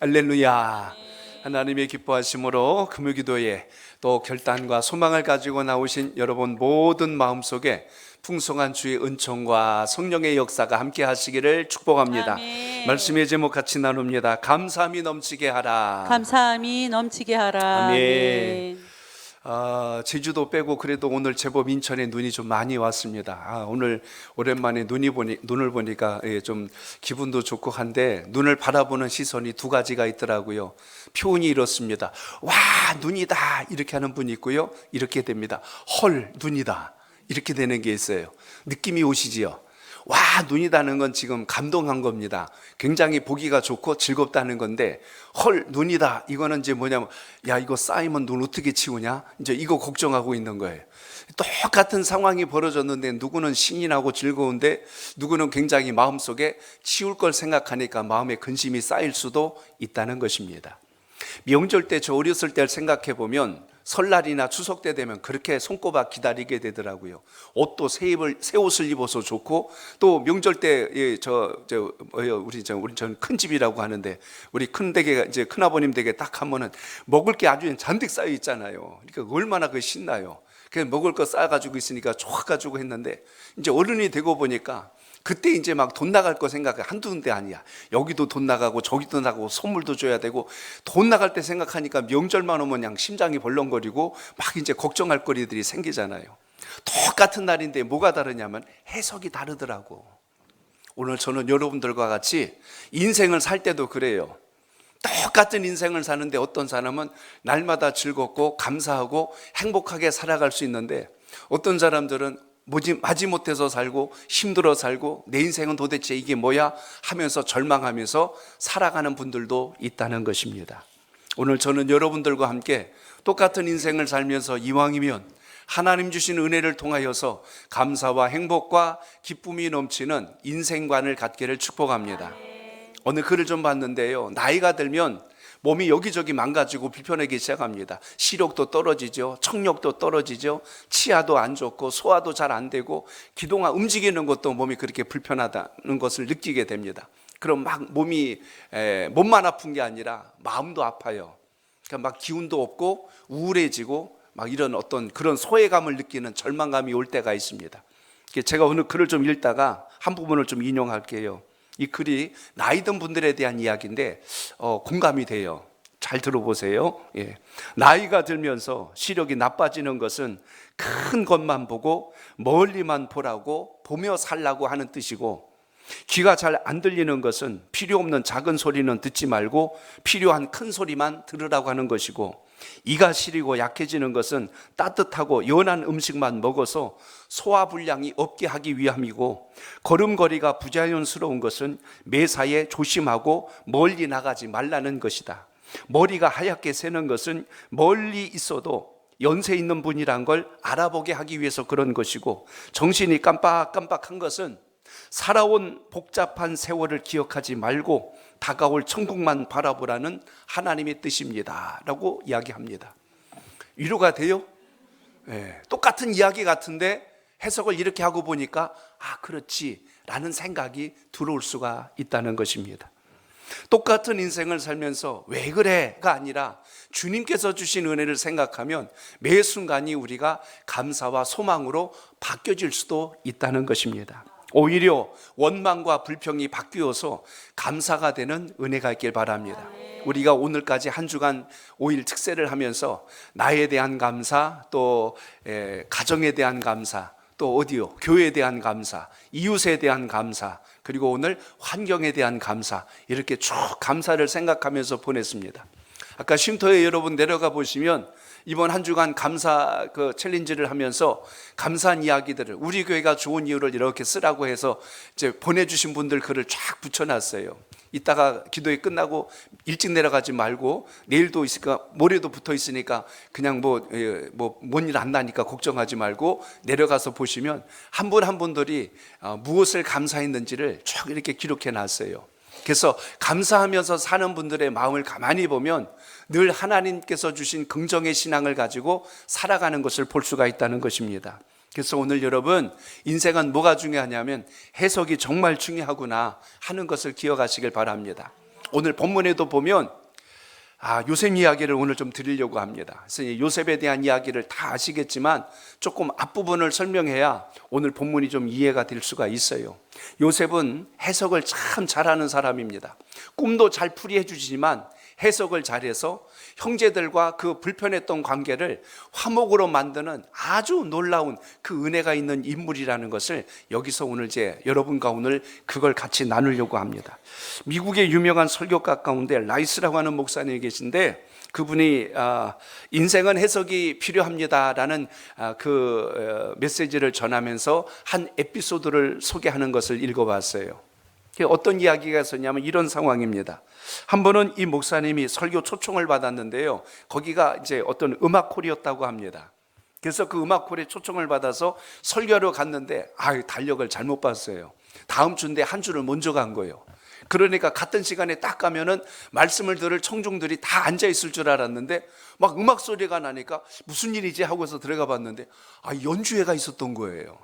할렐루야. 하나님의 기뻐하심으로 금요기도에 또 결단과 소망을 가지고 나오신 여러분 모든 마음속에 풍성한 주의 은총과 성령의 역사가 함께 하시기를 축복합니다. 아멘. 말씀의 제목 같이 나눕니다. 감사함이 넘치게 하라. 감사함이 넘치게 하라. 아멘. 제주도 빼고 그래도 오늘 제법 인천에 눈이 좀 많이 왔습니다. 오늘 오랜만에 눈을 보니까 좀 기분도 좋고 한데, 눈을 바라보는 시선이 두 가지가 있더라고요. 표현이 이렇습니다. 와, 눈이다 이렇게 하는 분이 있고요, 이렇게 됩니다. 헐, 눈이다 이렇게 되는 게 있어요. 느낌이 오시지요? 와, 눈이다는 건 지금 감동한 겁니다. 굉장히 보기가 좋고 즐겁다는 건데, 헐, 눈이다 이거는 이제 뭐냐면, 야, 이거 쌓이면 눈 어떻게 치우냐, 이제 이거 걱정하고 있는 거예요. 똑같은 상황이 벌어졌는데 누구는 신이 나고 즐거운데 누구는 굉장히 마음속에 치울 걸 생각하니까 마음에 근심이 쌓일 수도 있다는 것입니다. 명절 때 저 어렸을 때를 생각해 보면, 설날이나 추석 때 되면 그렇게 손꼽아 기다리게 되더라고요. 옷도 새 옷을 입어서 좋고, 또 명절 때 우리 전 큰 집이라고 하는데, 우리 큰 댁에 이제 큰 아버님 댁에 딱 하면은 먹을 게 아주 잔뜩 쌓여 있잖아요. 그러니까 얼마나 그 신나요. 그냥 먹을 거 쌓아가지고 있으니까 좋아가지고 했는데, 이제 어른이 되고 보니까 그때 이제 막 돈 나갈 거 생각해. 한두 군데 아니야. 여기도 돈 나가고 저기도 나가고 선물도 줘야 되고, 돈 나갈 때 생각하니까 명절만 오면 그냥 심장이 벌렁거리고 막 이제 걱정할 거리들이 생기잖아요. 똑같은 날인데 뭐가 다르냐면 해석이 다르더라고. 오늘 저는 여러분들과 같이 인생을 살 때도 그래요. 똑같은 인생을 사는데 어떤 사람은 날마다 즐겁고 감사하고 행복하게 살아갈 수 있는데, 어떤 사람들은 마지못해서 살고 힘들어 살고 내 인생은 도대체 이게 뭐야 하면서 절망하면서 살아가는 분들도 있다는 것입니다. 오늘 저는 여러분들과 함께 똑같은 인생을 살면서 이왕이면 하나님 주신 은혜를 통하여서 감사와 행복과 기쁨이 넘치는 인생관을 갖기를 축복합니다. 어느 글을 좀 봤는데요, 나이가 들면 몸이 여기저기 망가지고 불편하기 시작합니다. 시력도 떨어지죠, 청력도 떨어지죠, 치아도 안 좋고 소화도 잘 안 되고 기동아 움직이는 것도 몸이 그렇게 불편하다는 것을 느끼게 됩니다. 그럼 막 몸만 아픈 게 아니라 마음도 아파요. 그러니까 막 기운도 없고 우울해지고 막 이런 어떤 그런 소외감을 느끼는 절망감이 올 때가 있습니다. 제가 오늘 글을 좀 읽다가 한 부분을 좀 인용할게요. 이 글이 나이 든 분들에 대한 이야기인데 공감이 돼요. 잘 들어보세요. 나이가 들면서 시력이 나빠지는 것은 큰 것만 보고 멀리만 보라고, 보며 살라고 하는 뜻이고, 귀가 잘 안 들리는 것은 필요 없는 작은 소리는 듣지 말고 필요한 큰 소리만 들으라고 하는 것이고, 이가 시리고 약해지는 것은 따뜻하고 연한 음식만 먹어서 소화불량이 없게 하기 위함이고, 걸음걸이가 부자연스러운 것은 매사에 조심하고 멀리 나가지 말라는 것이다. 머리가 하얗게 새는 것은 멀리 있어도 연세 있는 분이란 걸 알아보게 하기 위해서 그런 것이고, 정신이 깜빡깜빡한 것은 살아온 복잡한 세월을 기억하지 말고 다가올 천국만 바라보라는 하나님의 뜻입니다 라고 이야기합니다. 위로가 돼요? 똑같은 이야기 같은데 해석을 이렇게 하고 보니까 그렇지 라는 생각이 들어올 수가 있다는 것입니다. 똑같은 인생을 살면서 왜 그래가 아니라 주님께서 주신 은혜를 생각하면 매 순간이 우리가 감사와 소망으로 바뀌어질 수도 있다는 것입니다. 오히려 원망과 불평이 바뀌어서 감사가 되는 은혜가 있길 바랍니다. 우리가 오늘까지 한 주간 5일 특세를 하면서 나에 대한 감사, 또 가정에 대한 감사, 또 교회에 대한 감사, 이웃에 대한 감사, 그리고 오늘 환경에 대한 감사, 이렇게 쭉 감사를 생각하면서 보냈습니다. 아까 쉼터에 여러분 내려가 보시면 이번 한 주간 감사 챌린지를 하면서 감사한 이야기들을, 우리 교회가 좋은 이유를 이렇게 쓰라고 해서 이제 보내주신 분들 글을 쫙 붙여놨어요. 이따가 기도회 끝나고 일찍 내려가지 말고, 내일도 있으니까 모레도 붙어 있으니까 그냥 뭔 일 안 나니까 걱정하지 말고 내려가서 보시면 한 분 한 분들이 무엇을 감사했는지를 쭉 이렇게 기록해 놨어요. 그래서 감사하면서 사는 분들의 마음을 가만히 보면 늘 하나님께서 주신 긍정의 신앙을 가지고 살아가는 것을 볼 수가 있다는 것입니다. 그래서 오늘 여러분, 인생은 뭐가 중요하냐면 해석이 정말 중요하구나 하는 것을 기억하시길 바랍니다. 오늘 본문에도 보면 요셉 이야기를 오늘 좀 드리려고 합니다. 그래서 요셉에 대한 이야기를 다 아시겠지만 조금 앞부분을 설명해야 오늘 본문이 좀 이해가 될 수가 있어요. 요셉은 해석을 참 잘하는 사람입니다. 꿈도 잘 풀이해 주지만 해석을 잘해서 형제들과 그 불편했던 관계를 화목으로 만드는 아주 놀라운 그 은혜가 있는 인물이라는 것을 여기서 오늘 여러분과 오늘 그걸 같이 나누려고 합니다. 미국의 유명한 설교가 가운데 라이스라고 하는 목사님이 계신데 그분이 인생은 해석이 필요합니다라는 그 메시지를 전하면서 한 에피소드를 소개하는 것을 읽어봤어요. 어떤 이야기가 있었냐면 이런 상황입니다. 한 번은 이 목사님이 설교 초청을 받았는데요. 거기가 이제 어떤 음악홀이었다고 합니다. 그래서 그 음악홀에 초청을 받아서 설교하러 갔는데 달력을 잘못 봤어요. 다음 주인데 한 주를 먼저 간 거예요. 그러니까 같은 시간에 딱 가면은 말씀을 들을 청중들이 다 앉아 있을 줄 알았는데 막 음악 소리가 나니까 무슨 일이지 하고서 들어가 봤는데 연주회가 있었던 거예요.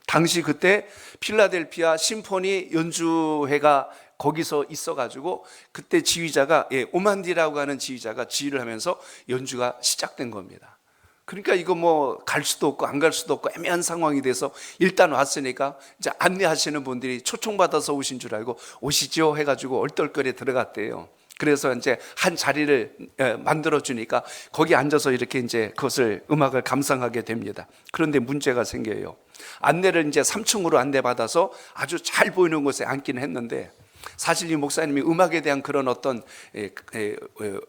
당시 그때 필라델피아 심포니 연주회가 거기서 있어가지고 그때 지휘자가 오만디라고 하는 지휘자가 지휘를 하면서 연주가 시작된 겁니다. 그러니까 이거 뭐 갈 수도 없고 안 갈 수도 없고 애매한 상황이 돼서 일단 왔으니까 이제 안내하시는 분들이 초청받아서 오신 줄 알고 오시죠 해가지고 얼떨결에 들어갔대요. 그래서 이제 한 자리를 만들어 주니까 거기 앉아서 이렇게 이제 그것을 음악을 감상하게 됩니다. 그런데 문제가 생겨요. 안내를 이제 3층으로 안내받아서 아주 잘 보이는 곳에 앉기는 했는데 사실 이 목사님이 음악에 대한 그런 어떤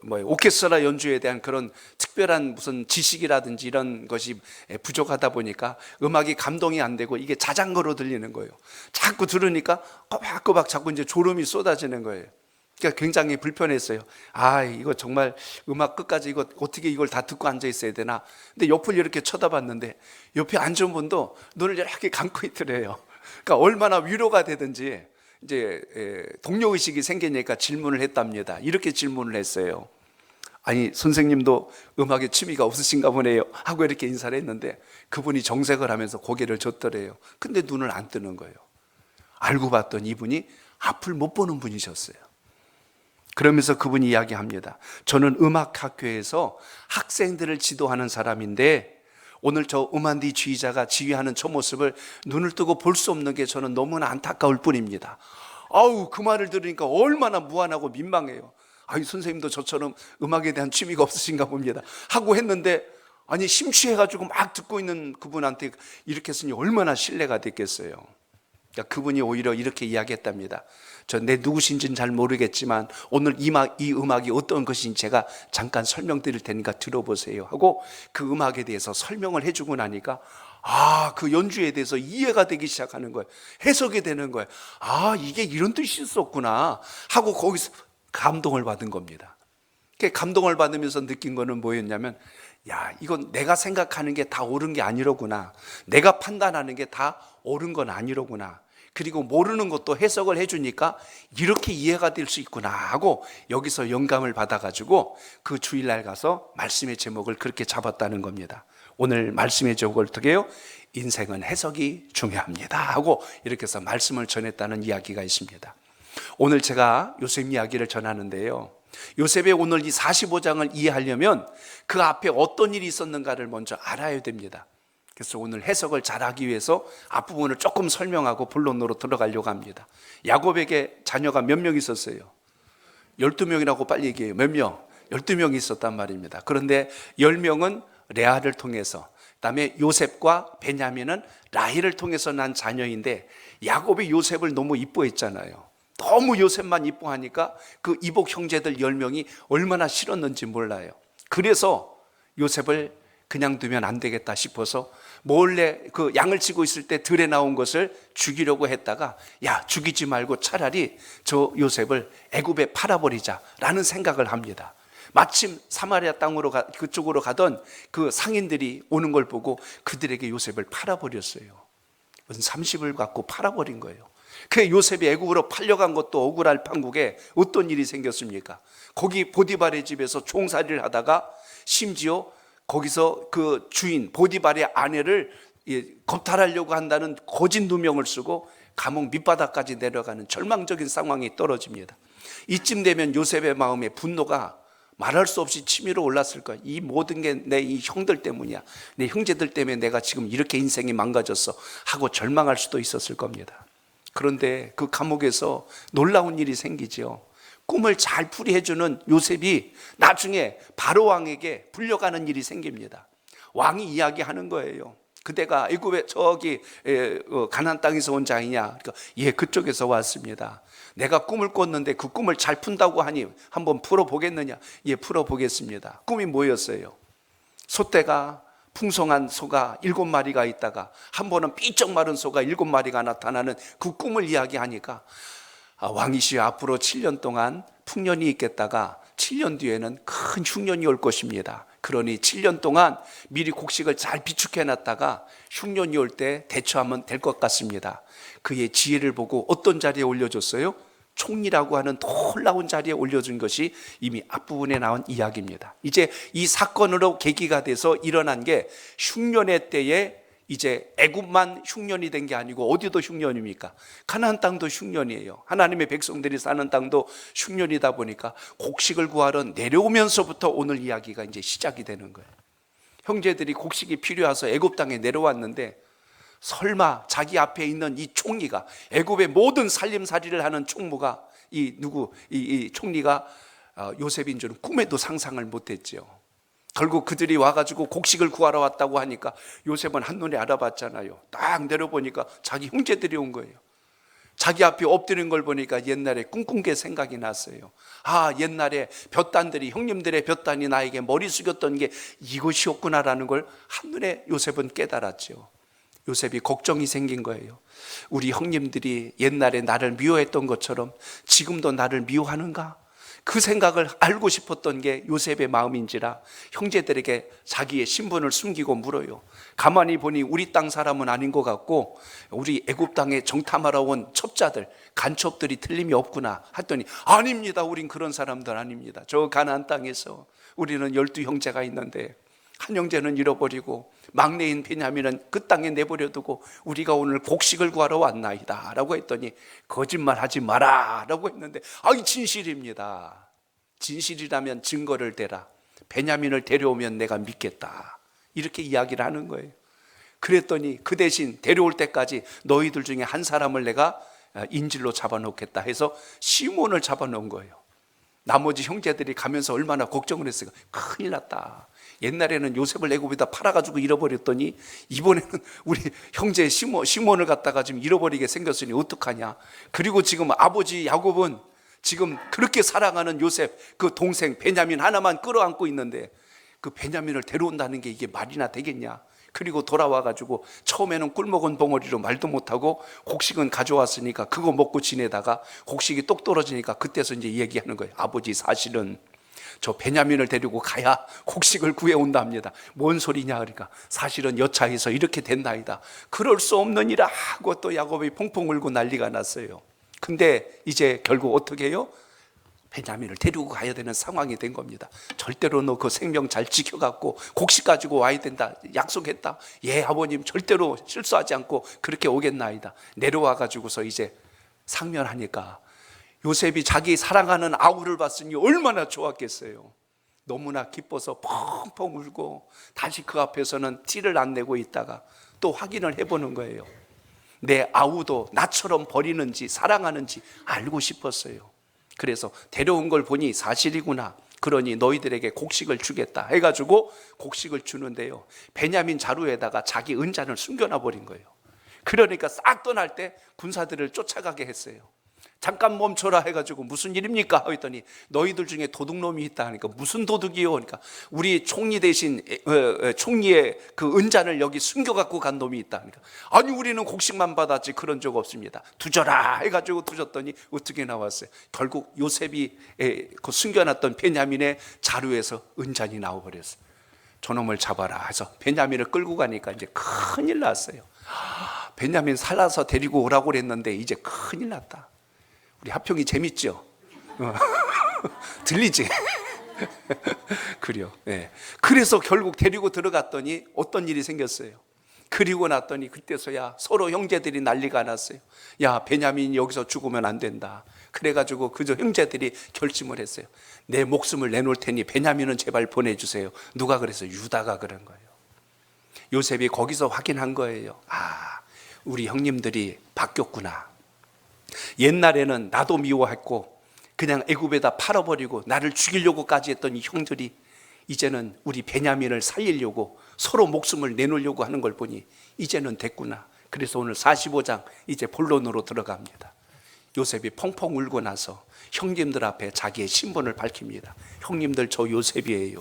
오케스트라 연주에 대한 그런 특별한 무슨 지식이라든지 이런 것이 부족하다 보니까 음악이 감동이 안 되고 이게 자장거로 들리는 거예요. 자꾸 들으니까 꼬박꼬박 자꾸 이제 졸음이 쏟아지는 거예요. 그러니까 굉장히 불편했어요. 이거 정말 음악 끝까지 이거 어떻게 이걸 다 듣고 앉아 있어야 되나. 근데 옆을 이렇게 쳐다봤는데 옆에 앉은 분도 눈을 이렇게 감고 있더래요. 그러니까 얼마나 위로가 되든지 이제 동료의식이 생기니까 질문을 했답니다. 이렇게 질문을 했어요. 선생님도 음악에 취미가 없으신가 보네요 하고 이렇게 인사를 했는데 그분이 정색을 하면서 고개를 젓더래요. 근데 눈을 안 뜨는 거예요. 알고 봤더니 이분이 앞을 못 보는 분이셨어요. 그러면서 그분이 이야기합니다. 저는 음악학교에서 학생들을 지도하는 사람인데 오늘 저 음한디 지휘자가 지휘하는 저 모습을 눈을 뜨고 볼 수 없는 게 저는 너무나 안타까울 뿐입니다. 그 말을 들으니까 얼마나 무안하고 민망해요. 선생님도 저처럼 음악에 대한 취미가 없으신가 봅니다 하고 했는데 심취해가지고 막 듣고 있는 그분한테 이렇게 했으니 얼마나 신뢰가 됐겠어요. 그분이 오히려 이렇게 이야기했답니다. 내 누구신지는 잘 모르겠지만 오늘 이 음악이 어떤 것인지 제가 잠깐 설명드릴 테니까 들어보세요 하고 그 음악에 대해서 설명을 해주고 나니까 그 연주에 대해서 이해가 되기 시작하는 거예요. 해석이 되는 거예요. 이게 이런 뜻이 있었구나 하고 거기서 감동을 받은 겁니다. 감동을 받으면서 느낀 거는 뭐였냐면 이건 내가 생각하는 게 다 옳은 게 아니로구나. 내가 판단하는 게 다 옳은 건 아니로구나. 그리고 모르는 것도 해석을 해주니까 이렇게 이해가 될 수 있구나 하고 여기서 영감을 받아가지고 그 주일날 가서 말씀의 제목을 그렇게 잡았다는 겁니다. 오늘 말씀의 제목을 어떻게 해요? 인생은 해석이 중요합니다 하고 이렇게 해서 말씀을 전했다는 이야기가 있습니다. 오늘 제가 요셉 이야기를 전하는데요, 요셉의 오늘 이 45장을 이해하려면 그 앞에 어떤 일이 있었는가를 먼저 알아야 됩니다. 그래서 오늘 해석을 잘하기 위해서 앞부분을 조금 설명하고 본론으로 들어가려고 합니다. 야곱에게 자녀가 몇 명 있었어요? 12명이라고 빨리 얘기해요. 몇 명? 12명이 있었단 말입니다. 그런데 10명은 레아를 통해서, 그다음에 요셉과 베냐민은 라헬을 통해서 난 자녀인데 야곱이 요셉을 너무 이뻐했잖아요. 너무 요셉만 이뻐하니까 그 이복 형제들 10명이 얼마나 싫었는지 몰라요. 그래서 요셉을 그냥 두면 안 되겠다 싶어서 몰래 그 양을 치고 있을 때 들에 나온 것을 죽이려고 했다가 죽이지 말고 차라리 저 요셉을 애굽에 팔아버리자라는 생각을 합니다. 마침 사마리아 땅으로 그쪽으로 가던 그 상인들이 오는 걸 보고 그들에게 요셉을 팔아버렸어요. 무슨 30을 갖고 팔아버린 거예요. 그 요셉이 애굽으로 팔려간 것도 억울할 판국에 어떤 일이 생겼습니까? 거기 보디발의 집에서 종살이를 하다가 심지어 거기서 그 주인 보디발의 아내를 겁탈하려고 한다는 거짓 누명을 쓰고 감옥 밑바닥까지 내려가는 절망적인 상황이 떨어집니다. 이쯤 되면 요셉의 마음에 분노가 말할 수 없이 치밀어 올랐을 거야. 이 모든 게 내 이 형들 때문이야. 내 형제들 때문에 내가 지금 이렇게 인생이 망가졌어 하고 절망할 수도 있었을 겁니다. 그런데 그 감옥에서 놀라운 일이 생기죠. 꿈을 잘 풀이해주는 요셉이 나중에 바로 왕에게 불려가는 일이 생깁니다. 왕이 이야기하는 거예요. 그대가 애굽에 저기 가나안 땅에서 온 자이냐? 그러니까 예, 그쪽에서 왔습니다. 내가 꿈을 꿨는데 그 꿈을 잘 푼다고 하니 한번 풀어보겠느냐? 예, 풀어보겠습니다. 꿈이 뭐였어요? 소떼가 풍성한 소가 7마리가 있다가 한 번은 삐쩍 마른 소가 7마리가 나타나는 그 꿈을 이야기하니까 왕이시여, 앞으로 7년 동안 풍년이 있겠다가 7년 뒤에는 큰 흉년이 올 것입니다. 그러니 7년 동안 미리 곡식을 잘 비축해 놨다가 흉년이 올 때 대처하면 될 것 같습니다. 그의 지혜를 보고 어떤 자리에 올려줬어요? 총리라고 하는 놀라운 자리에 올려준 것이 이미 앞부분에 나온 이야기입니다. 이제 이 사건으로 계기가 돼서 일어난 게 흉년의 때에 이제 애굽만 흉년이 된 게 아니고 어디도 흉년입니까? 가나안 땅도 흉년이에요. 하나님의 백성들이 사는 땅도 흉년이다 보니까 곡식을 구하러 내려오면서부터 오늘 이야기가 이제 시작이 되는 거예요. 형제들이 곡식이 필요해서 애굽 땅에 내려왔는데 설마 자기 앞에 있는 이 총리가, 애굽의 모든 살림살이를 하는 총무가 이 총리가 요셉인 줄은 꿈에도 상상을 못했죠. 결국 그들이 와가지고 곡식을 구하러 왔다고 하니까 요셉은 한눈에 알아봤잖아요. 딱 내려보니까 자기 형제들이 온 거예요. 자기 앞에 엎드린 걸 보니까 옛날에 꿈꾼 게 생각이 났어요. 아, 옛날에 볕단들이, 형님들의 볕단이 나에게 머리 숙였던 게 이것이었구나라는 걸 한눈에 요셉은 깨달았죠. 요셉이 걱정이 생긴 거예요. 우리 형님들이 옛날에 나를 미워했던 것처럼 지금도 나를 미워하는가? 그 생각을 알고 싶었던 게 요셉의 마음인지라 형제들에게 자기의 신분을 숨기고 물어요. 가만히 보니 우리 땅 사람은 아닌 것 같고 우리 애굽 땅에 정탐하러 온 첩자들, 간첩들이 틀림이 없구나 했더니 아닙니다. 우린 그런 사람들 아닙니다. 저 가나안 땅에서 우리는 12형제가 있는데 한 형제는 잃어버리고 막내인 베냐민은 그 땅에 내버려두고 우리가 오늘 곡식을 구하러 왔나이다 라고 했더니 거짓말하지 마라 라고 했는데 아이, 진실입니다. 진실이라면 증거를 대라. 베냐민을 데려오면 내가 믿겠다. 이렇게 이야기를 하는 거예요. 그랬더니 그 대신 데려올 때까지 너희들 중에 한 사람을 내가 인질로 잡아놓겠다 해서 시몬을 잡아놓은 거예요. 나머지 형제들이 가면서 얼마나 걱정을 했어요. 큰일 났다. 옛날에는 요셉을 애굽에다 팔아가지고 잃어버렸더니 이번에는 우리 형제 시몬을 갖다가 지금 잃어버리게 생겼으니 어떡하냐. 그리고 지금 아버지 야곱은 지금 그렇게 사랑하는 요셉 그 동생 베냐민 하나만 끌어안고 있는데 그 베냐민을 데려온다는 게 이게 말이나 되겠냐. 그리고 돌아와가지고 처음에는 꿀먹은 벙어리로 말도 못하고 곡식은 가져왔으니까 그거 먹고 지내다가 곡식이 똑 떨어지니까 그때서 이제 얘기하는 거예요. 아버지, 사실은 저 베냐민을 데리고 가야 곡식을 구해온답니다. 뭔 소리냐 그러니까 사실은 여차해서 이렇게 된다이다. 그럴 수 없는 일아 하고 또 야곱이 펑펑 울고 난리가 났어요. 근데 이제 결국 어떻게 해요? 베냐민을 데리고 가야 되는 상황이 된 겁니다. 절대로 너 그 생명 잘 지켜갖고 곡식 가지고 와야 된다 약속했다. 예, 아버님 절대로 실수하지 않고 그렇게 오겠나이다. 내려와가지고서 이제 상면하니까 요셉이 자기 사랑하는 아우를 봤으니 얼마나 좋았겠어요. 너무나 기뻐서 펑펑 울고 다시 그 앞에서는 티를 안 내고 있다가 또 확인을 해보는 거예요. 내 아우도 나처럼 버리는지 사랑하는지 알고 싶었어요. 그래서 데려온 걸 보니 사실이구나. 그러니 너희들에게 곡식을 주겠다 해가지고 곡식을 주는데요, 베냐민 자루에다가 자기 은잔을 숨겨놔 버린 거예요. 그러니까 싹 떠날 때 군사들을 쫓아가게 했어요. 잠깐 멈춰라 해가지고 무슨 일입니까? 했더니 너희들 중에 도둑놈이 있다 하니까 무슨 도둑이요? 그러니까 우리 총리 대신 총리의 그 은잔을 여기 숨겨갖고 간 놈이 있다 하니까 아니, 우리는 곡식만 받았지 그런 적 없습니다. 두져라 해가지고 두졌더니 어떻게 나왔어요? 결국 요셉이 그 숨겨놨던 베냐민의 자루에서 은잔이 나와버렸어요. 저놈을 잡아라 해서 베냐민을 끌고 가니까 이제 큰일 났어요. 베냐민 살아서 데리고 오라고 그랬는데 이제 큰일 났다. 우리 합평이 재밌죠? 들리지? 그래요. 네. 그래서 결국 데리고 들어갔더니 어떤 일이 생겼어요. 그리고 났더니 그때서야 서로 형제들이 난리가 났어요. 야, 베냐민이 여기서 죽으면 안 된다. 그래가지고 그저 형제들이 결심을 했어요. 내 목숨을 내놓을 테니 베냐민은 제발 보내주세요. 누가 그래서? 유다가 그런 거예요. 요셉이 거기서 확인한 거예요. 아, 우리 형님들이 바뀌었구나. 옛날에는 나도 미워했고 그냥 애굽에다 팔아버리고 나를 죽이려고까지 했던 이 형들이 이제는 우리 베냐민을 살리려고 서로 목숨을 내놓으려고 하는 걸 보니 이제는 됐구나. 그래서 오늘 45장 이제 본론으로 들어갑니다. 요셉이 펑펑 울고 나서 형님들 앞에 자기의 신분을 밝힙니다. 형님들, 저 요셉이에요.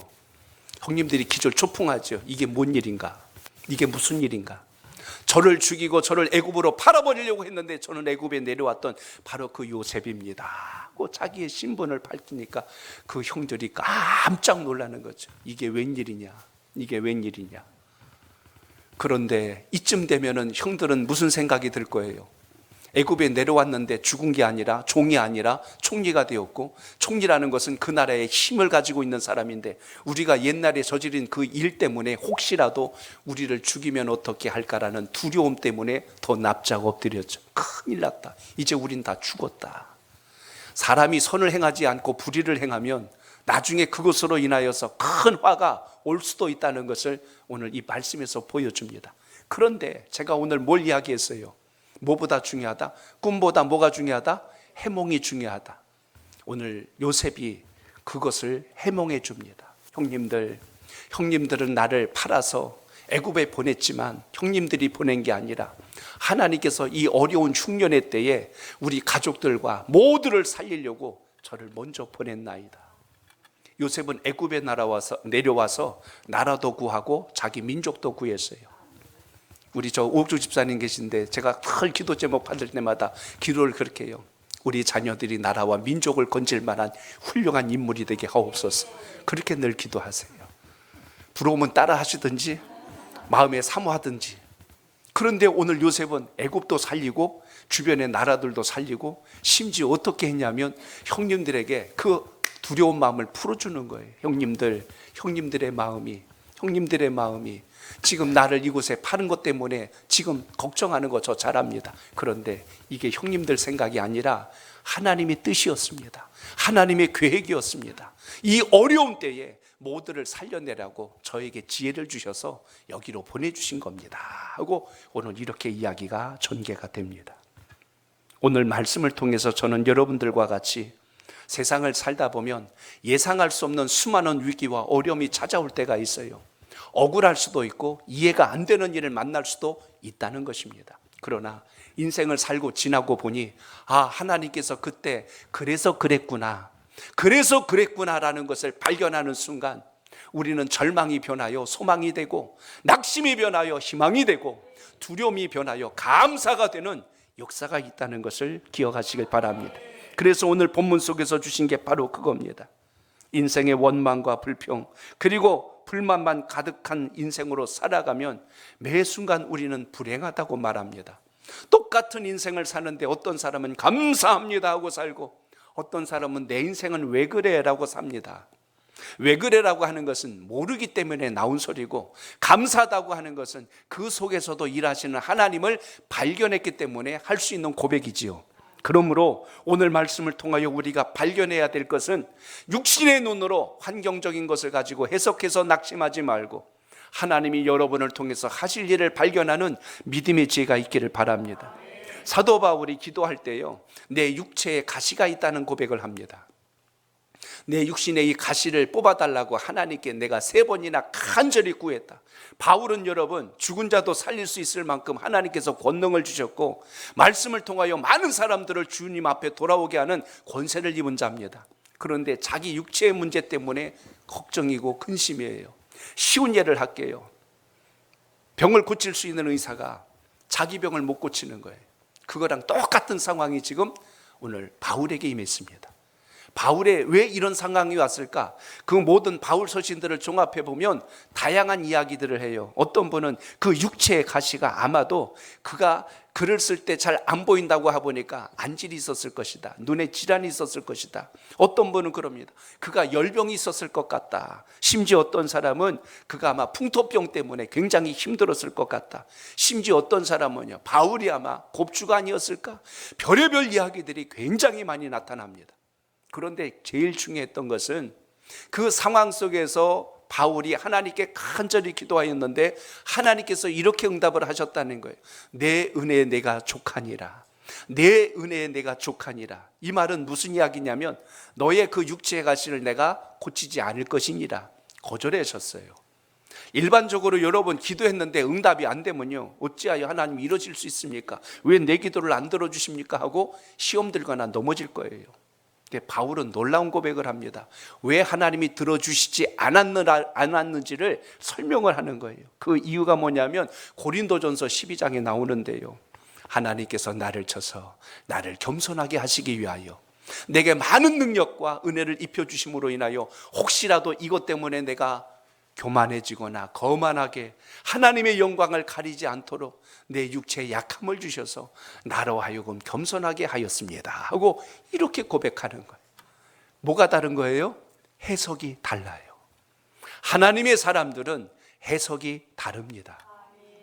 형님들이 기절초풍하죠. 이게 뭔 일인가? 이게 무슨 일인가? 저를 죽이고 저를 애굽으로 팔아버리려고 했는데 저는 애굽에 내려왔던 바로 그 요셉입니다. 그 자기의 신분을 밝히니까 그 형들이 깜짝 놀라는 거죠. 이게 웬일이냐? 이게 웬일이냐? 그런데 이쯤 되면은 형들은 무슨 생각이 들 거예요? 애굽에 내려왔는데 죽은 게 아니라 종이 아니라 총리가 되었고, 총리라는 것은 그 나라의 힘을 가지고 있는 사람인데 우리가 옛날에 저지른 그 일 때문에 혹시라도 우리를 죽이면 어떻게 할까라는 두려움 때문에 더 납작 엎드렸죠. 큰일 났다. 이제 우린 다 죽었다. 사람이 선을 행하지 않고 불의를 행하면 나중에 그것으로 인하여서 큰 화가 올 수도 있다는 것을 오늘 이 말씀에서 보여줍니다. 그런데 제가 오늘 뭘 이야기했어요? 뭐보다 중요하다? 꿈보다 뭐가 중요하다? 해몽이 중요하다. 오늘 요셉이 그것을 해몽해 줍니다. 형님들은 나를 팔아서 애굽에 보냈지만 형님들이 보낸 게 아니라 하나님께서 이 어려운 흉년의 때에 우리 가족들과 모두를 살리려고 저를 먼저 보냈나이다. 요셉은 애굽에 내려와서 나라도 구하고 자기 민족도 구했어요. 우리 저 오옥주 집사님 계신데 제가 늘 기도 제목 받을 때마다 기도를 그렇게 해요. 우리 자녀들이 나라와 민족을 건질 만한 훌륭한 인물이 되게 하옵소서. 그렇게 늘 기도하세요. 부러우면 따라 하시든지 마음에 사모하든지. 그런데 오늘 요셉은 애굽도 살리고 주변의 나라들도 살리고 심지어 어떻게 했냐면 형님들에게 그 두려운 마음을 풀어주는 거예요. 형님들의 마음이 지금 나를 이곳에 파는 것 때문에 지금 걱정하는 거 저 잘 압니다. 그런데 이게 형님들 생각이 아니라 하나님의 뜻이었습니다. 하나님의 계획이었습니다. 이 어려운 때에 모두를 살려내라고 저에게 지혜를 주셔서 여기로 보내주신 겁니다 하고 오늘 이렇게 이야기가 전개가 됩니다. 오늘 말씀을 통해서 저는 여러분들과 같이 세상을 살다 보면 예상할 수 없는 수많은 위기와 어려움이 찾아올 때가 있어요. 억울할 수도 있고 이해가 안 되는 일을 만날 수도 있다는 것입니다. 그러나 인생을 살고 지나고 보니 하나님께서 그때 그래서 그랬구나라는 것을 발견하는 순간 우리는 절망이 변하여 소망이 되고 낙심이 변하여 희망이 되고 두려움이 변하여 감사가 되는 역사가 있다는 것을 기억하시길 바랍니다. 그래서 오늘 본문 속에서 주신 게 바로 그겁니다. 인생의 원망과 불평 그리고 불만만 가득한 인생으로 살아가면 매 순간 우리는 불행하다고 말합니다. 똑같은 인생을 사는데 어떤 사람은 감사합니다 하고 살고 어떤 사람은 내 인생은 왜 그래 라고 삽니다. 왜 그래라고 하는 것은 모르기 때문에 나온 소리고 감사하다고 하는 것은 그 속에서도 일하시는 하나님을 발견했기 때문에 할 수 있는 고백이지요. 그러므로 오늘 말씀을 통하여 우리가 발견해야 될 것은 육신의 눈으로 환경적인 것을 가지고 해석해서 낙심하지 말고 하나님이 여러분을 통해서 하실 일을 발견하는 믿음의 지혜가 있기를 바랍니다. 사도 바울이 기도할 때요, 내 육체에 가시가 있다는 고백을 합니다. 내 육신의 이 가시를 뽑아달라고 하나님께 내가 3번이나 간절히 구했다. 바울은 여러분 죽은 자도 살릴 수 있을 만큼 하나님께서 권능을 주셨고 말씀을 통하여 많은 사람들을 주님 앞에 돌아오게 하는 권세를 입은 자입니다. 그런데 자기 육체의 문제 때문에 걱정이고 근심이에요. 쉬운 예를 할게요. 병을 고칠 수 있는 의사가 자기 병을 못 고치는 거예요. 그거랑 똑같은 상황이 지금 오늘 바울에게 임했습니다. 바울에 왜 이런 상황이 왔을까? 그 모든 바울 서신들을 종합해 보면 다양한 이야기들을 해요. 어떤 분은 그 육체의 가시가 아마도 그가 글을 쓸 때 잘 안 보인다고 해보니까 안질이 있었을 것이다. 눈에 질환이 있었을 것이다. 어떤 분은 그럽니다. 그가 열병이 있었을 것 같다. 심지어 어떤 사람은 그가 아마 풍토병 때문에 굉장히 힘들었을 것 같다. 심지어 어떤 사람은요, 바울이 아마 곱주가 아니었을까? 별의별 이야기들이 굉장히 많이 나타납니다. 그런데 제일 중요했던 것은 그 상황 속에서 바울이 하나님께 간절히 기도하였는데 하나님께서 이렇게 응답을 하셨다는 거예요. 내 은혜에 내가 족하니라. 내 은혜에 내가 족하니라. 이 말은 무슨 이야기냐면 너의 그 육체의 가시를 내가 고치지 않을 것이니라. 거절하셨어요. 일반적으로 여러분 기도했는데 응답이 안 되면요, 어찌하여 하나님이 이러실 수 있습니까? 왜 내 기도를 안 들어주십니까? 하고 시험 들거나 넘어질 거예요. 근데 바울은 놀라운 고백을 합니다. 왜 하나님이 들어주시지 않았는지를 설명을 하는 거예요. 그 이유가 뭐냐면 고린도전서 12장에 나오는데요, 하나님께서 나를 쳐서 나를 겸손하게 하시기 위하여 내게 많은 능력과 은혜를 입혀주심으로 인하여 혹시라도 이것 때문에 내가 교만해지거나 거만하게 하나님의 영광을 가리지 않도록 내 육체에 약함을 주셔서 나로 하여금 겸손하게 하였습니다 하고 이렇게 고백하는 거예요. 뭐가 다른 거예요? 해석이 달라요. 하나님의 사람들은 해석이 다릅니다.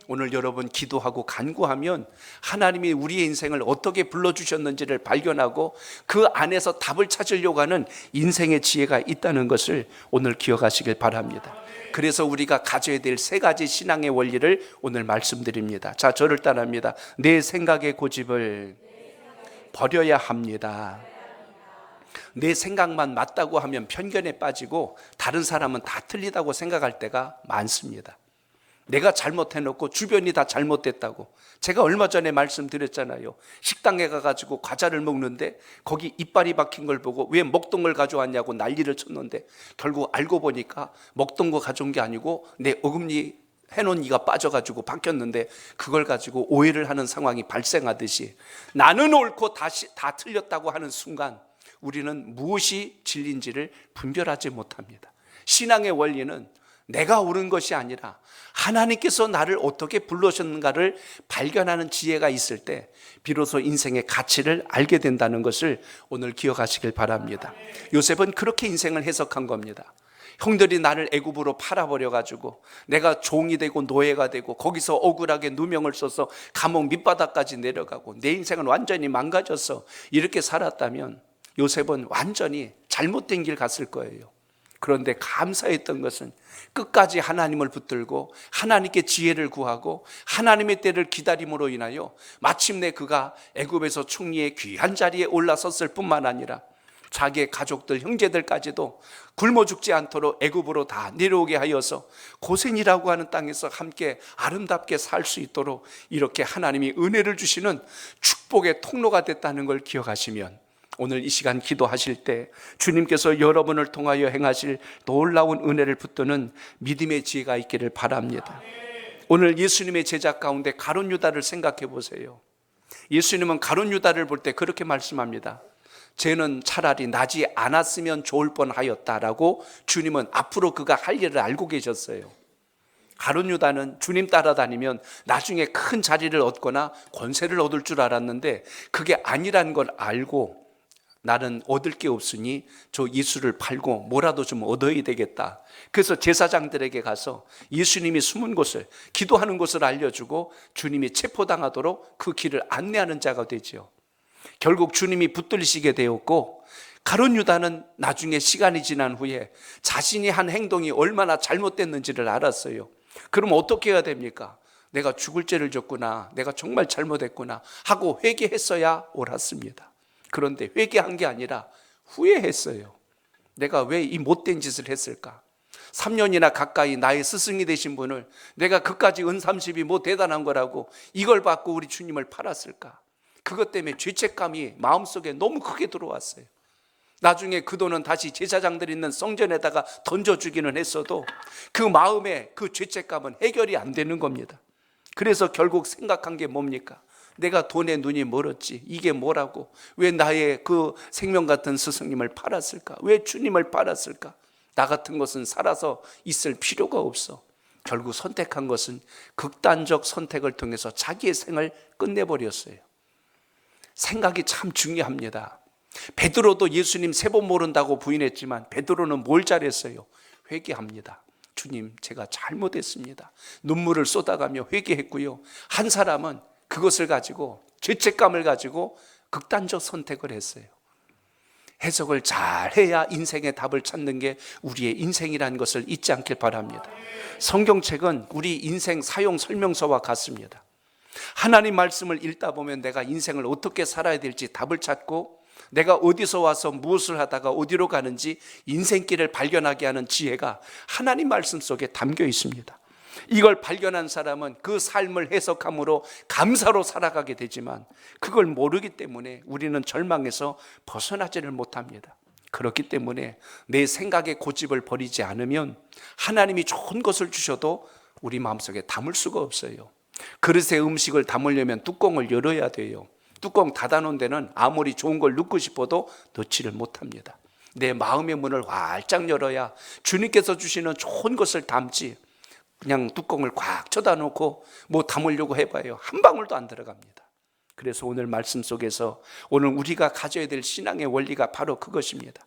오늘 여러분 기도하고 간구하면 하나님이 우리의 인생을 어떻게 불러주셨는지를 발견하고 그 안에서 답을 찾으려고 하는 인생의 지혜가 있다는 것을 오늘 기억하시길 바랍니다. 그래서 우리가 가져야 될 세 가지 신앙의 원리를 오늘 말씀드립니다. 자, 저를 따라합니다. 내 생각의 고집을 버려야 합니다. 내 생각만 맞다고 하면 편견에 빠지고 다른 사람은 다 틀리다고 생각할 때가 많습니다. 내가 잘못해놓고 주변이 다 잘못됐다고. 제가 얼마 전에 말씀드렸잖아요. 식당에 가가지고 과자를 먹는데 거기 이빨이 박힌 걸 보고 왜 먹던 걸 가져왔냐고 난리를 쳤는데 결국 알고 보니까 먹던 거 가져온 게 아니고 내 어금니 해놓은 이가 빠져가지고 박혔는데 그걸 가지고 오해를 하는 상황이 발생하듯이 나는 옳고 다 틀렸다고 하는 순간 우리는 무엇이 진리인지를 분별하지 못합니다. 신앙의 원리는 내가 옳은 것이 아니라 하나님께서 나를 어떻게 불러셨는가를 발견하는 지혜가 있을 때 비로소 인생의 가치를 알게 된다는 것을 오늘 기억하시길 바랍니다. 요셉은 그렇게 인생을 해석한 겁니다. 형들이 나를 애굽으로 팔아버려가지고 내가 종이 되고 노예가 되고 거기서 억울하게 누명을 써서 감옥 밑바닥까지 내려가고 내 인생은 완전히 망가져서 이렇게 살았다면 요셉은 완전히 잘못된 길 갔을 거예요. 그런데 감사했던 것은 끝까지 하나님을 붙들고 하나님께 지혜를 구하고 하나님의 때를 기다림으로 인하여 마침내 그가 애굽에서 총리의 귀한 자리에 올라섰을 뿐만 아니라 자기의 가족들, 형제들까지도 굶어 죽지 않도록 애굽으로 다 내려오게 하여서 고센이라고 하는 땅에서 함께 아름답게 살 수 있도록 이렇게 하나님이 은혜를 주시는 축복의 통로가 됐다는 걸 기억하시면 오늘 이 시간 기도하실 때 주님께서 여러분을 통하여 행하실 놀라운 은혜를 붙드는 믿음의 지혜가 있기를 바랍니다. 오늘 예수님의 제자 가운데 가룟 유다를 생각해 보세요. 예수님은 가룟 유다를 볼 때 그렇게 말씀합니다. 쟤는 차라리 나지 않았으면 좋을 뻔하였다라고 주님은 앞으로 그가 할 일을 알고 계셨어요. 가룟 유다는 주님 따라다니면 나중에 큰 자리를 얻거나 권세를 얻을 줄 알았는데 그게 아니란 걸 알고 나는 얻을 게 없으니 저 예수를 팔고 뭐라도 좀 얻어야 되겠다. 그래서 제사장들에게 가서 예수님이 숨은 곳을, 기도하는 곳을 알려주고 주님이 체포당하도록 그 길을 안내하는 자가 되죠. 결국 주님이 붙들리시게 되었고 가룟 유다는 나중에 시간이 지난 후에 자신이 한 행동이 얼마나 잘못됐는지를 알았어요. 그럼 어떻게 해야 됩니까? 내가 죽을 죄를 졌구나, 내가 정말 잘못했구나 하고 회개했어야 옳았습니다. 그런데 회개한 게 아니라 후회했어요. 내가 왜 이 못된 짓을 했을까? 3년이나 가까이 나의 스승이 되신 분을 내가 그까지 은30이 뭐 대단한 거라고 이걸 받고 우리 주님을 팔았을까? 그것 때문에 죄책감이 마음속에 너무 크게 들어왔어요. 나중에 그 돈은 다시 제사장들 있는 성전에다가 던져주기는 했어도 그 마음의 그 죄책감은 해결이 안 되는 겁니다. 그래서 결국 생각한 게 뭡니까? 내가 돈에 눈이 멀었지, 이게 뭐라고, 왜 나의 그 생명 같은 스승님을 팔았을까? 왜 주님을 팔았을까? 나 같은 것은 살아서 있을 필요가 없어. 결국 선택한 것은 극단적 선택을 통해서 자기의 생을 끝내버렸어요. 생각이 참 중요합니다. 베드로도 예수님 3번 모른다고 부인했지만 베드로는 뭘 잘했어요? 회개합니다. 주님, 제가 잘못했습니다. 눈물을 쏟아가며 회개했고요. 한 사람은 그것을 가지고 죄책감을 가지고 극단적 선택을 했어요. 해석을 잘 해야 인생의 답을 찾는 게 우리의 인생이라는 것을 잊지 않길 바랍니다. 성경책은 우리 인생 사용 설명서와 같습니다. 하나님 말씀을 읽다 보면 내가 인생을 어떻게 살아야 될지 답을 찾고 내가 어디서 와서 무엇을 하다가 어디로 가는지 인생길을 발견하게 하는 지혜가 하나님 말씀 속에 담겨 있습니다. 이걸 발견한 사람은 그 삶을 해석함으로 감사로 살아가게 되지만 그걸 모르기 때문에 우리는 절망에서 벗어나지를 못합니다. 그렇기 때문에 내 생각의 고집을 버리지 않으면 하나님이 좋은 것을 주셔도 우리 마음속에 담을 수가 없어요. 그릇에 음식을 담으려면 뚜껑을 열어야 돼요. 뚜껑 닫아놓은 데는 아무리 좋은 걸 넣고 싶어도 넣지를 못합니다. 내 마음의 문을 활짝 열어야 주님께서 주시는 좋은 것을 담지, 그냥 뚜껑을 꽉 쳐다놓고 뭐 담으려고 해봐요. 한 방울도 안 들어갑니다. 그래서 오늘 말씀 속에서 오늘 우리가 가져야 될 신앙의 원리가 바로 그것입니다.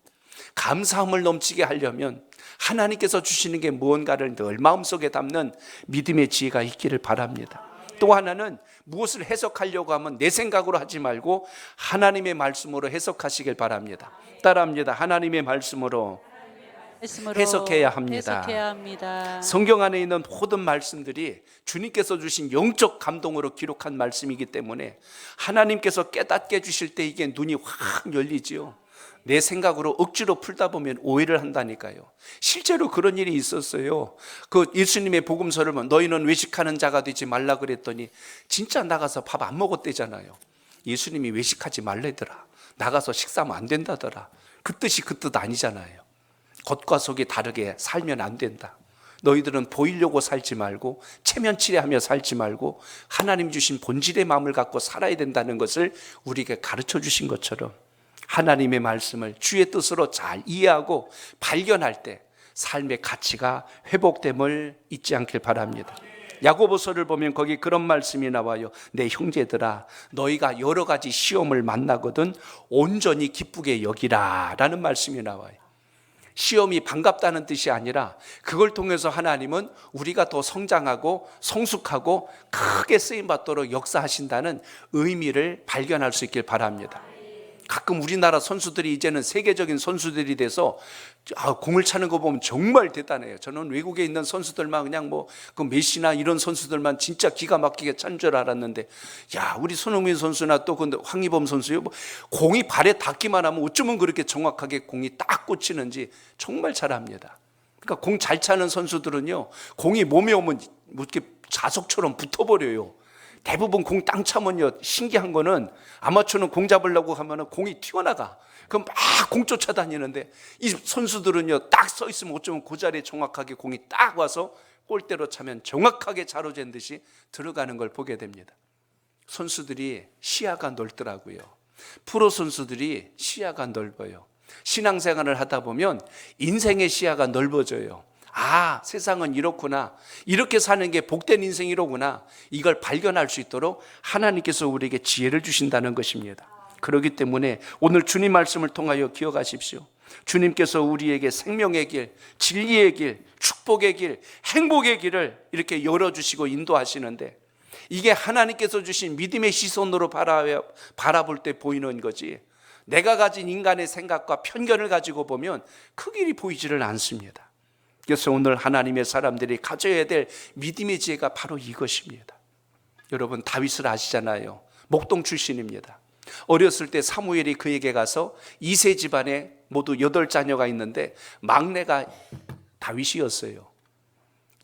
감사함을 넘치게 하려면 하나님께서 주시는 게 무언가를 늘 마음속에 담는 믿음의 지혜가 있기를 바랍니다. 또 하나는 무엇을 해석하려고 하면 내 생각으로 하지 말고 하나님의 말씀으로 해석하시길 바랍니다. 따라합니다. 하나님의 말씀으로 해석해야 합니다. 성경 안에 있는 모든 말씀들이 주님께서 주신 영적 감동으로 기록한 말씀이기 때문에 하나님께서 깨닫게 해주실 때 이게 눈이 확 열리지요. 내 생각으로 억지로 풀다 보면 오해를 한다니까요. 실제로 그런 일이 있었어요. 그 예수님의 복음서를 보면 너희는 외식하는 자가 되지 말라 그랬더니 진짜 나가서 밥 안 먹었대잖아요. 예수님이 외식하지 말래더라. 나가서 식사하면 안 된다더라. 그 뜻이 그 뜻 아니잖아요. 겉과 속이 다르게 살면 안 된다. 너희들은 보이려고 살지 말고 체면치레하며 살지 말고 하나님 주신 본질의 마음을 갖고 살아야 된다는 것을 우리에게 가르쳐 주신 것처럼 하나님의 말씀을 주의 뜻으로 잘 이해하고 발견할 때 삶의 가치가 회복됨을 잊지 않길 바랍니다. 야고보서를 보면 거기 그런 말씀이 나와요. 내 형제들아, 너희가 여러 가지 시험을 만나거든 온전히 기쁘게 여기라 라는 말씀이 나와요. 시험이 반갑다는 뜻이 아니라 그걸 통해서 하나님은 우리가 더 성장하고 성숙하고 크게 쓰임받도록 역사하신다는 의미를 발견할 수 있길 바랍니다. 가끔 우리나라 선수들이 이제는 세계적인 선수들이 돼서 공을 차는 거 보면 정말 대단해요. 저는 외국에 있는 선수들만 그냥 그 메시나 이런 선수들만 진짜 기가 막히게 찬 줄 알았는데, 야, 우리 손흥민 선수나 또 근데 황희범 선수요, 공이 발에 닿기만 하면 어쩌면 그렇게 정확하게 공이 딱 꽂히는지 정말 잘합니다. 그러니까 공 잘 차는 선수들은요, 공이 몸에 오면 이렇게 자석처럼 붙어버려요. 대부분 공 땅 차면요, 신기한 거는 아마추어는 공 잡으려고 하면 공이 튀어나가. 그럼 막 공 쫓아다니는데 이 선수들은요, 딱 서 있으면 어쩌면 그 자리에 정확하게 공이 딱 와서 골대로 차면 정확하게 자로잰 듯이 들어가는 걸 보게 됩니다. 선수들이 시야가 넓더라고요. 프로 선수들이 시야가 넓어요. 신앙생활을 하다 보면 인생의 시야가 넓어져요. 아, 세상은 이렇구나. 이렇게 사는 게 복된 인생이로구나. 이걸 발견할 수 있도록 하나님께서 우리에게 지혜를 주신다는 것입니다. 그렇기 때문에 오늘 주님 말씀을 통하여 기억하십시오. 주님께서 우리에게 생명의 길, 진리의 길, 축복의 길, 행복의 길을 이렇게 열어주시고 인도하시는데 이게 하나님께서 주신 믿음의 시선으로 바라볼 때 보이는 거지, 내가 가진 인간의 생각과 편견을 가지고 보면 그 길이 보이지를 않습니다. 그래서 오늘 하나님의 사람들이 가져야 될 믿음의 지혜가 바로 이것입니다. 여러분, 다윗을 아시잖아요. 목동 출신입니다. 어렸을 때 사무엘이 그에게 가서 2세 집안에 모두 8자녀가 있는데 막내가 다윗이었어요.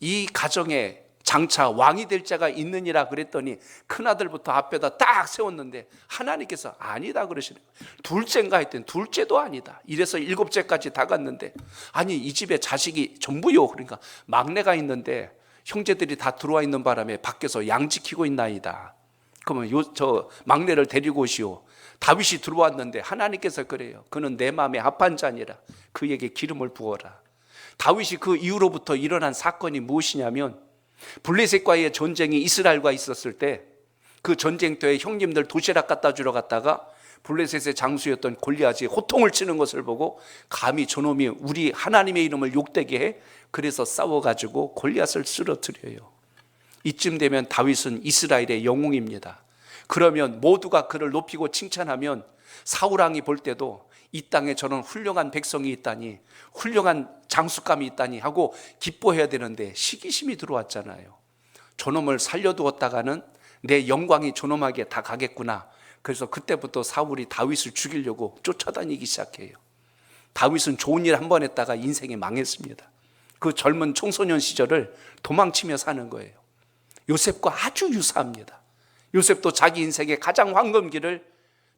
이 가정에 장차 왕이 될 자가 있느니라 그랬더니 큰아들부터 앞에다 딱 세웠는데 하나님께서 아니다 그러시는 거예요. 둘째인가 했더니 둘째도 아니다. 이래서 7째까지 다 갔는데, 아니 이 집에 자식이 전부요. 그러니까 막내가 있는데 형제들이 다 들어와 있는 바람에 밖에서 양 지키고 있나이다. 그러면 저 막내를 데리고 오시오. 다윗이 들어왔는데 하나님께서 그래요. 그는 내 마음에 합한 자니라. 그에게 기름을 부어라. 다윗이 그 이후로부터 일어난 사건이 무엇이냐면 블레셋과의 전쟁이 이스라엘과 있었을 때 그 전쟁터에 형님들 도시락 갖다 주러 갔다가 블레셋의 장수였던 골리앗이 호통을 치는 것을 보고 감히 저놈이 우리 하나님의 이름을 욕되게 해, 그래서 싸워가지고 골리앗을 쓰러뜨려요. 이쯤 되면 다윗은 이스라엘의 영웅입니다. 그러면 모두가 그를 높이고 칭찬하면 사울왕이 볼 때도 이 땅에 저런 훌륭한 백성이 있다니, 훌륭한 장수감이 있다니 하고 기뻐해야 되는데 시기심이 들어왔잖아요. 저놈을 살려두었다가는 내 영광이 저놈에게 다 가겠구나. 그래서 그때부터 사울이 다윗을 죽이려고 쫓아다니기 시작해요. 다윗은 좋은 일 한 번 했다가 인생이 망했습니다. 그 젊은 청소년 시절을 도망치며 사는 거예요. 요셉과 아주 유사합니다. 요셉도 자기 인생의 가장 황금기를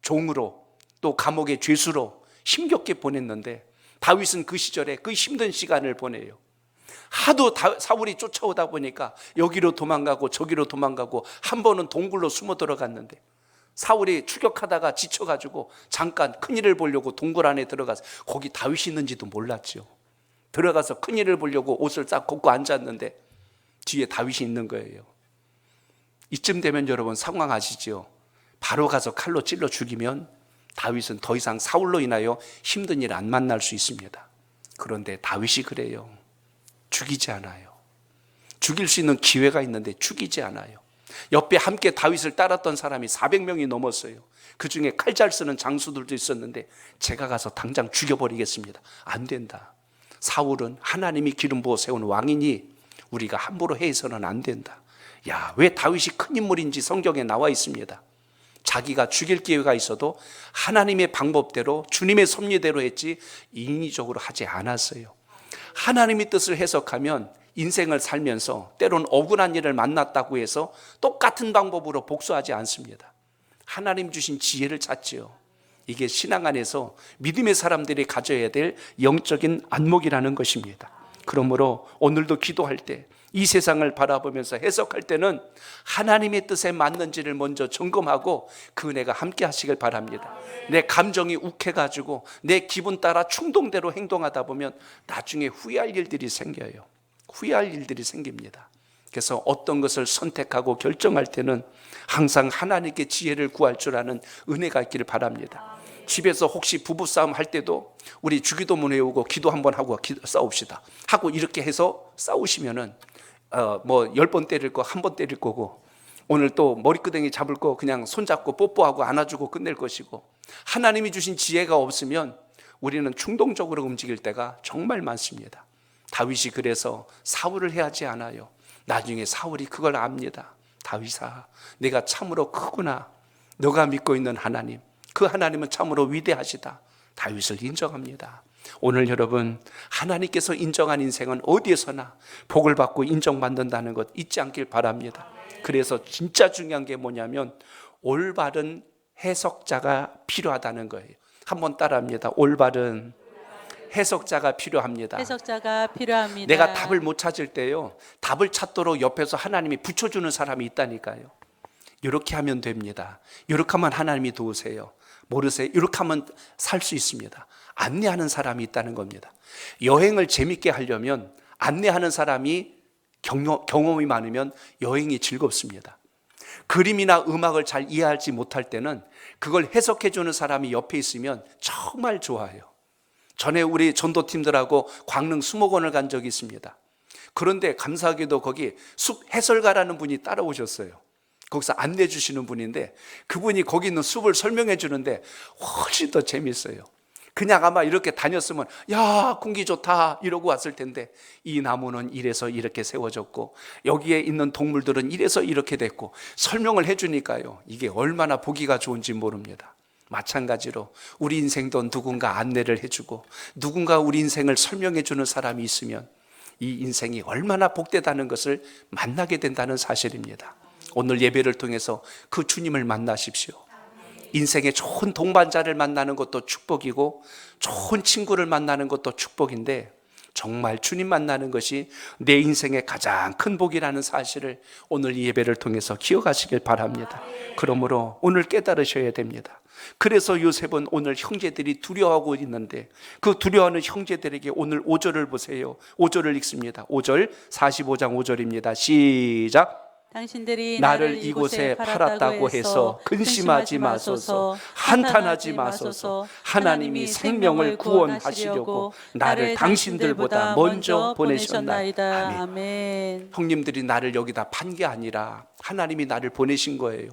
종으로 또 감옥의 죄수로 힘겹게 보냈는데 다윗은 그 시절에 그 힘든 시간을 보내요. 하도 사울이 쫓아오다 보니까 여기로 도망가고 저기로 도망가고 한 번은 동굴로 숨어 들어갔는데 사울이 추격하다가 지쳐가지고 잠깐 큰일을 보려고 동굴 안에 들어가서 거기 다윗이 있는지도 몰랐죠. 들어가서 큰일을 보려고 옷을 싹 걷고 앉았는데 뒤에 다윗이 있는 거예요. 이쯤 되면 여러분 상황 아시죠? 바로 가서 칼로 찔러 죽이면 다윗은 더 이상 사울로 인하여 힘든 일 안 만날 수 있습니다. 그런데 다윗이 그래요. 죽이지 않아요. 죽일 수 있는 기회가 있는데 죽이지 않아요. 옆에 함께 다윗을 따랐던 사람이 400명이 넘었어요. 그 중에 칼 잘 쓰는 장수들도 있었는데 제가 가서 당장 죽여버리겠습니다. 안 된다. 사울은 하나님이 기름 부어 세운 왕이니 우리가 함부로 해서는 안 된다. 야, 왜 다윗이 큰 인물인지 성경에 나와 있습니다. 자기가 죽일 기회가 있어도 하나님의 방법대로 주님의 섭리대로 했지 인위적으로 하지 않았어요. 하나님의 뜻을 해석하면 인생을 살면서 때론 억울한 일을 만났다고 해서 똑같은 방법으로 복수하지 않습니다. 하나님 주신 지혜를 찾지요. 이게 신앙 안에서 믿음의 사람들이 가져야 될 영적인 안목이라는 것입니다. 그러므로 오늘도 기도할 때 이 세상을 바라보면서 해석할 때는 하나님의 뜻에 맞는지를 먼저 점검하고 그 은혜가 함께 하시길 바랍니다. 내 감정이 욱해가지고 내 기분 따라 충동대로 행동하다 보면 나중에 후회할 일들이 생겨요. 후회할 일들이 생깁니다. 그래서 어떤 것을 선택하고 결정할 때는 항상 하나님께 지혜를 구할 줄 아는 은혜가 있기를 바랍니다. 집에서 혹시 부부싸움 할 때도 우리 주기도문 외우고 기도 한번 하고 싸웁시다 하고 이렇게 해서 싸우시면은 10번 때릴 거 한 번 때릴 거고, 오늘 또 머리끄댕이 잡을 거 그냥 손잡고 뽀뽀하고 안아주고 끝낼 것이고, 하나님이 주신 지혜가 없으면 우리는 충동적으로 움직일 때가 정말 많습니다. 다윗이 그래서 사울을 해하지 않아요. 나중에 사울이 그걸 압니다. 다윗아, 내가 참으로 크구나. 너가 믿고 있는 하나님, 그 하나님은 참으로 위대하시다. 다윗을 인정합니다. 오늘 여러분, 하나님께서 인정한 인생은 어디에서나 복을 받고 인정받는다는 것 잊지 않길 바랍니다. 그래서 진짜 중요한 게 뭐냐면 올바른 해석자가 필요하다는 거예요. 한번 따라합니다. 올바른 해석자가 필요합니다. 해석자가 필요합니다. 내가 답을 못 찾을 때요, 답을 찾도록 옆에서 하나님이 붙여주는 사람이 있다니까요. 이렇게 하면 됩니다. 이렇게 하면 하나님이 도우세요. 모르세요? 이렇게 하면 살 수 있습니다. 안내하는 사람이 있다는 겁니다. 여행을 재밌게 하려면 안내하는 사람이 경험이 많으면 여행이 즐겁습니다. 그림이나 음악을 잘 이해하지 못할 때는 그걸 해석해 주는 사람이 옆에 있으면 정말 좋아요. 전에 우리 전도팀들하고 광릉 수목원을 간 적이 있습니다. 그런데 감사하게도 거기 숲 해설가라는 분이 따라오셨어요. 거기서 안내해 주시는 분인데 그분이 거기 있는 숲을 설명해 주는데 훨씬 더 재밌어요. 그냥 아마 이렇게 다녔으면 야, 공기 좋다 이러고 왔을 텐데 이 나무는 이래서 이렇게 세워졌고 여기에 있는 동물들은 이래서 이렇게 됐고 설명을 해주니까요, 이게 얼마나 보기가 좋은지 모릅니다. 마찬가지로 우리 인생도 누군가 안내를 해주고 누군가 우리 인생을 설명해 주는 사람이 있으면 이 인생이 얼마나 복되다는 것을 만나게 된다는 사실입니다. 오늘 예배를 통해서 그 주님을 만나십시오. 인생에 좋은 동반자를 만나는 것도 축복이고 좋은 친구를 만나는 것도 축복인데 정말 주님 만나는 것이 내 인생의 가장 큰 복이라는 사실을 오늘 이 예배를 통해서 기억하시길 바랍니다. 그러므로 오늘 깨달으셔야 됩니다. 그래서 요셉은 오늘 형제들이 두려워하고 있는데 그 두려워하는 형제들에게 오늘 5절을 보세요. 5절을 읽습니다. 5절 45장 5절입니다. 시작. 당신들이 나를 이곳에 팔았다고 해서 근심하지 마소서, 한탄하지 마소서. 하나님이 생명을 구원하시려고 나를 당신들보다 먼저 보내셨나이다. 아멘. 아멘. 형님들이 나를 여기다 판 게 아니라 하나님이 나를 보내신 거예요.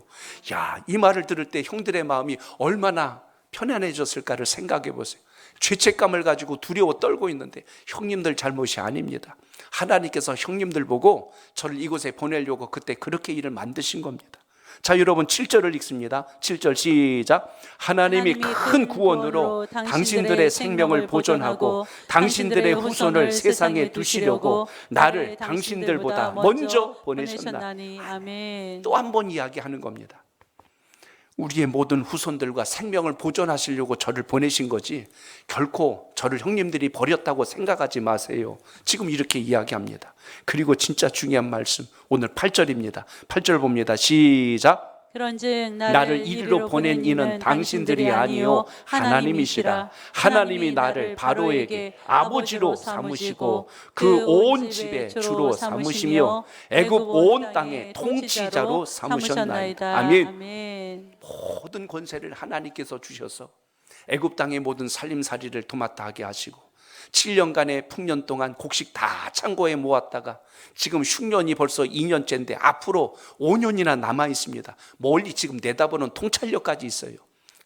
야, 이 말을 들을 때 형들의 마음이 얼마나 편안해졌을까를 생각해 보세요. 죄책감을 가지고 두려워 떨고 있는데 형님들 잘못이 아닙니다. 하나님께서 형님들 보고 저를 이곳에 보내려고 그때 그렇게 일을 만드신 겁니다. 자, 여러분 7절을 읽습니다. 7절 시작. 하나님이 큰 구원으로 당신들의 생명을 보존하고 당신들의 후손을 세상에 두시려고 나를 당신들보다 먼저 보내셨나니. 아멘. 또 한 번 이야기하는 겁니다. 우리의 모든 후손들과 생명을 보존하시려고 저를 보내신 거지 결코 저를 형님들이 버렸다고 생각하지 마세요. 지금 이렇게 이야기합니다. 그리고 진짜 중요한 말씀 오늘 8절입니다. 8절 봅니다. 시작. 그런즉 나를 이리로 보낸 이는 당신들이 아니요 하나님이시라. 하나님이 나를 바로에게 아버지로 삼으시고 그 온 집에 주로 삼으시며 애굽 온 땅의 통치자로 삼으셨나이다. 아멘. 모든 권세를 하나님께서 주셔서 애굽 땅의 모든 살림살이를 도맡아 하게 하시고 7년간의 풍년 동안 곡식 다 창고에 모았다가 지금 흉년이 벌써 2년째인데 앞으로 5년이나 남아 있습니다. 멀리 지금 내다보는 통찰력까지 있어요.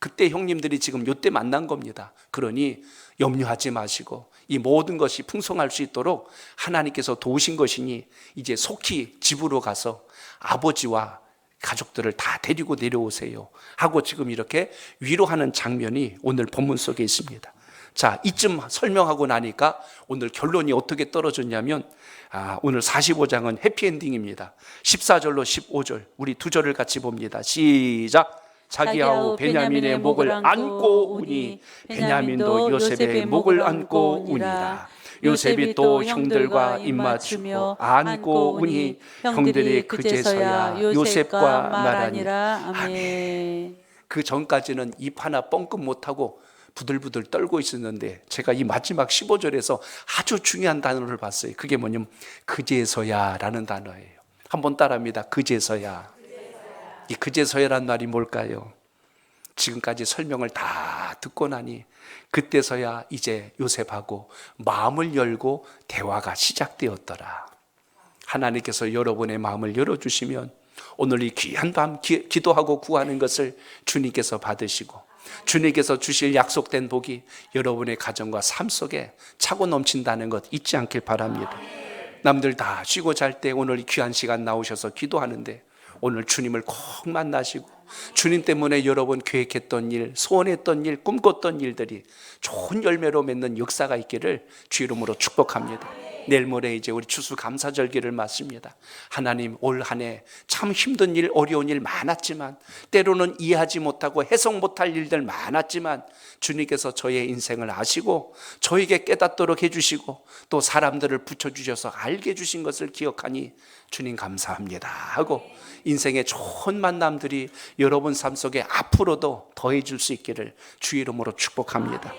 그때 형님들이 지금 요때 만난 겁니다. 그러니 염려하지 마시고 이 모든 것이 풍성할 수 있도록 하나님께서 도우신 것이니 이제 속히 집으로 가서 아버지와 가족들을 다 데리고 내려오세요 하고 지금 이렇게 위로하는 장면이 오늘 본문 속에 있습니다. 자, 이쯤 설명하고 나니까 오늘 결론이 어떻게 떨어졌냐면 오늘 45장은 해피엔딩입니다. 14절로 15절 우리 두 절을 같이 봅니다. 시작. 자기야후 베냐민의 목을 안고 우니 베냐민도 요셉의 목을 안고 우니라. 요셉이 또 형들과 입맞추며 안고 우니 형들이 그제서야 요셉과 말하니라. 아멘. 그 전까지는 입 하나 뻥끗 못하고 부들부들 떨고 있었는데 제가 이 마지막 15절에서 아주 중요한 단어를 봤어요. 그게 뭐냐면 그제서야 라는 단어예요. 한번 따라합니다. 그제서야. 이 그제서야란 말이 뭘까요? 지금까지 설명을 다 듣고 나니 그때서야 이제 요셉하고 마음을 열고 대화가 시작되었더라. 하나님께서 여러분의 마음을 열어주시면 오늘 이 귀한 밤 기도하고 구하는 것을 주님께서 받으시고 주님께서 주실 약속된 복이 여러분의 가정과 삶 속에 차고 넘친다는 것 잊지 않길 바랍니다. 남들 다 쉬고 잘 때 오늘 귀한 시간 나오셔서 기도하는데 오늘 주님을 꼭 만나시고 주님 때문에 여러분 계획했던 일, 소원했던 일, 꿈꿨던 일들이 좋은 열매로 맺는 역사가 있기를 주 이름으로 축복합니다. 내일 모레 이제 우리 추수감사절기를 맞습니다. 하나님 올 한 해 참 힘든 일, 어려운 일 많았지만 때로는 이해하지 못하고 해석 못할 일들 많았지만 주님께서 저의 인생을 아시고 저에게 깨닫도록 해주시고 또 사람들을 붙여주셔서 알게 해주신 것을 기억하니 주님 감사합니다 하고 인생의 좋은 만남들이 여러분 삶 속에 앞으로도 더해질 수 있기를 주 이름으로 축복합니다.